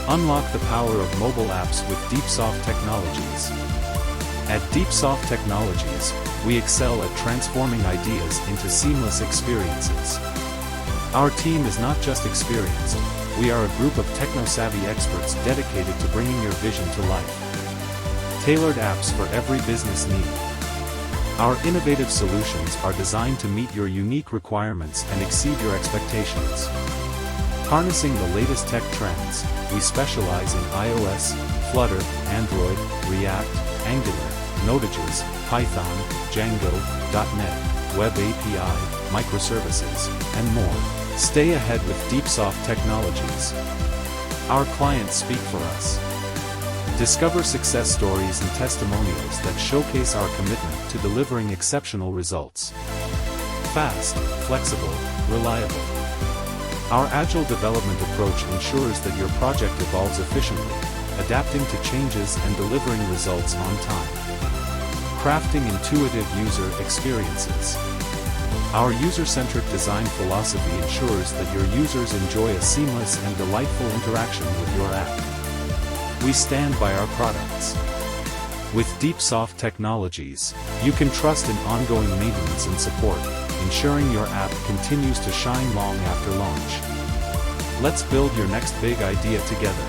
Unlock the power of mobile apps with DeepSoft Technologies. At DeepSoft Technologies, we excel at transforming ideas into seamless experiences. Our team is not just experienced, we are a group of techno-savvy experts dedicated to bringing your vision to life. Tailored apps for every business need. Our innovative solutions are designed to meet your unique requirements and exceed your expectations. Harnessing the latest tech trends, we specialize in iOS, Flutter, Android, React, Angular, Node.js, Python, Django, .NET, Web API, microservices, and more. Stay ahead with DeepSoft Technologies. Our clients speak for us. Discover success stories and testimonials that showcase our commitment to delivering exceptional results. Fast, flexible, reliable. Our agile development approach ensures that your project evolves efficiently, adapting to changes and delivering results on time. Crafting intuitive user experiences. Our user-centric design philosophy ensures that your users enjoy a seamless and delightful interaction with your app. We stand by our products. With DeepSoft Technologies, you can trust in ongoing maintenance and support, ensuring your app continues to shine long after launch. Let's build your next big idea together.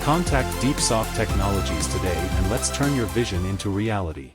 Contact DeepSoft Technologies today and let's turn your vision into reality.